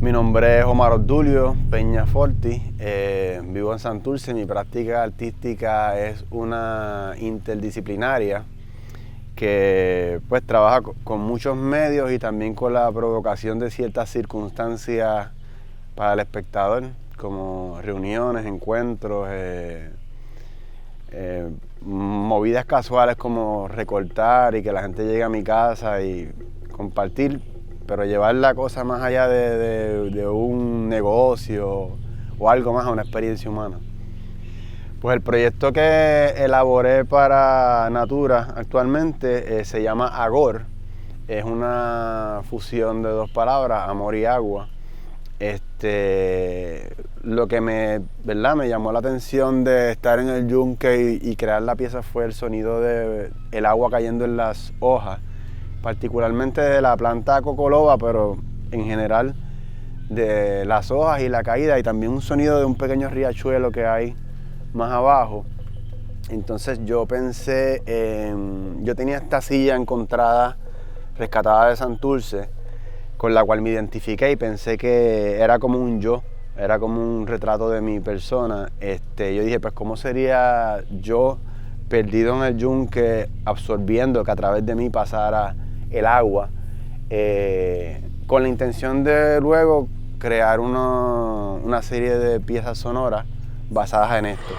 Mi nombre es Omar Obdulio Peñaforti, vivo en Santurce. Mi práctica artística es una interdisciplinaria que pues trabaja con muchos medios y también con la provocación de ciertas circunstancias para el espectador, como reuniones, encuentros, movidas casuales como recortar y que la gente llegue a mi casa y compartir, pero llevar la cosa más allá de un negocio o algo más, a una experiencia humana. Pues el proyecto que elaboré para Natura actualmente se llama Agor. Es una fusión de dos palabras, amor y agua. Lo que me llamó la atención de estar en el yunque y crear la pieza fue el sonido del agua cayendo en las hojas, particularmente de la planta cocoloba, pero en general de las hojas y la caída, y también un sonido de un pequeño riachuelo que hay más abajo. Entonces yo pensé yo tenía esta silla encontrada, rescatada de Santurce, con la cual me identifiqué y pensé que era como un yo, era como un retrato de mi persona. Yo dije, pues ¿cómo sería yo perdido en el yunque, absorbiendo que a través de mí pasara el agua, con la intención de luego crear una serie de piezas sonoras basadas en esto.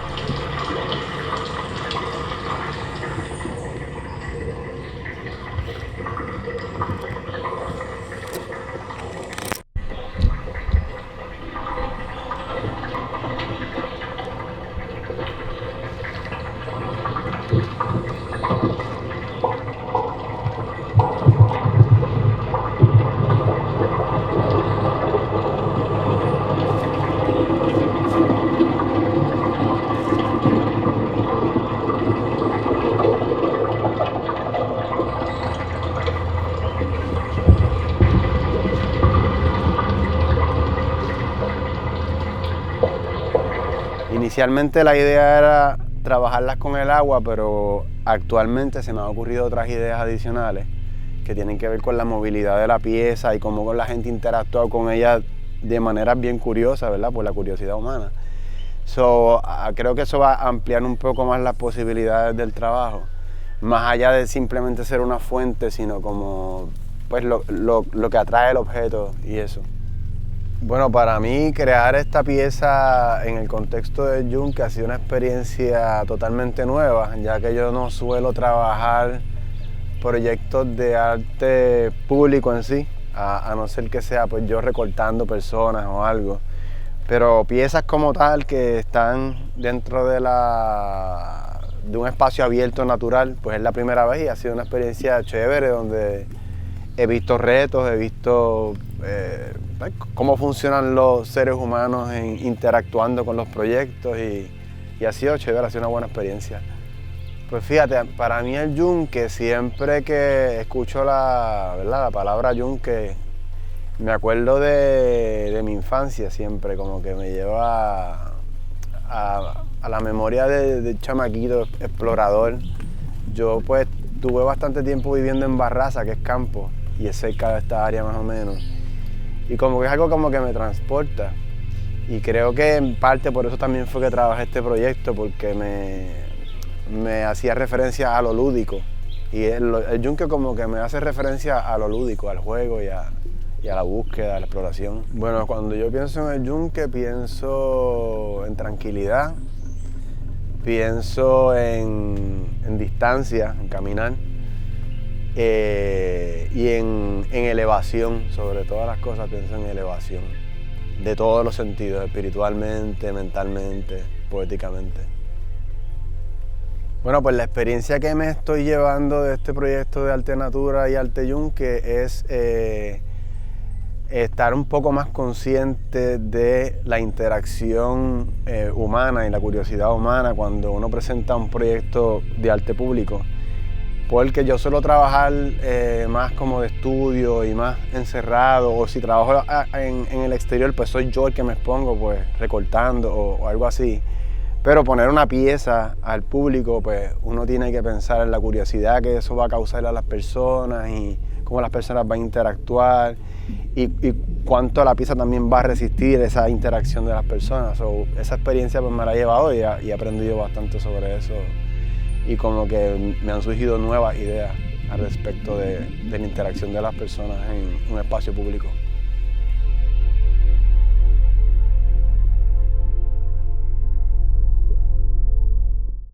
Inicialmente la idea era trabajarlas con el agua, pero actualmente se me han ocurrido otras ideas adicionales que tienen que ver con la movilidad de la pieza y cómo la gente interactúa con ella de maneras bien curiosas, ¿verdad? Por la curiosidad humana. Creo que eso va a ampliar un poco más las posibilidades del trabajo, más allá de simplemente ser una fuente, sino como pues lo que atrae el objeto y eso. Bueno, para mí crear esta pieza en el contexto del yunque ha sido una experiencia totalmente nueva, ya que yo no suelo trabajar proyectos de arte público en sí, a no ser que sea pues yo recortando personas o algo. Pero piezas como tal que están dentro de un espacio abierto natural, pues es la primera vez y ha sido una experiencia chévere donde he visto retos, he visto cómo funcionan los seres humanos interactuando con los proyectos y ha sido chévere, ha sido una buena experiencia. Pues fíjate, para mí el yunque, siempre que escucho la palabra yunque, me acuerdo de mi infancia siempre, como que me lleva a la memoria de chamaquito explorador. Yo pues tuve bastante tiempo viviendo en Barraza, que es campo, y es cerca de esta área más o menos. Y como que es algo como que me transporta. Y creo que en parte por eso también fue que trabajé este proyecto, porque me hacía referencia a lo lúdico. Y el yunque como que me hace referencia a lo lúdico, al juego y a la búsqueda, a la exploración. Bueno, cuando yo pienso en el yunque, pienso en tranquilidad, pienso en distancia, en caminar, y en elevación. Sobre todas las cosas pienso en elevación, de todos los sentidos, espiritualmente, mentalmente, poéticamente. Bueno, pues la experiencia que me estoy llevando de este proyecto de Arte Natura y Arte Yunque es estar un poco más consciente de la interacción humana y la curiosidad humana cuando uno presenta un proyecto de arte público, porque yo suelo trabajar más como de estudio y más encerrado, o si trabajo en el exterior, pues soy yo el que me expongo, pues recortando o algo así. Pero poner una pieza al público, pues uno tiene que pensar en la curiosidad que eso va a causar a las personas y cómo las personas van a interactuar y cuánto la pieza también va a resistir esa interacción de las personas. So, esa experiencia pues me la he llevado y he aprendido bastante sobre eso y como que me han surgido nuevas ideas al respecto de la interacción de las personas en un espacio público.